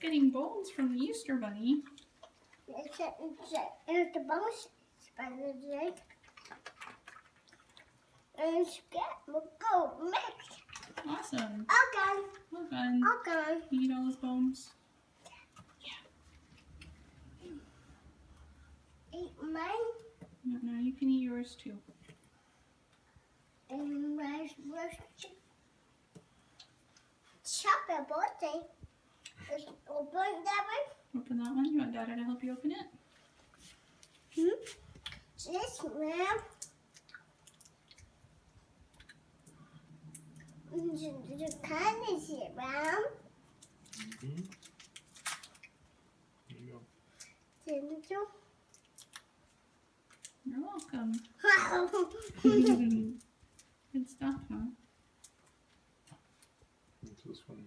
getting bones from the Easter Bunny. It's the bones sponge. And we'll go next. Awesome. Okay. Well done. Okay. You eat all those bones? Eat mine. No, you can eat yours too. And where's chocolate birthday? Let's open that Open that one. You want Dada to help you open it? one? This one. The can is around. Mm-hmm. There you go. Thank you. You're welcome. Wow. Good stuff, huh? What's this one?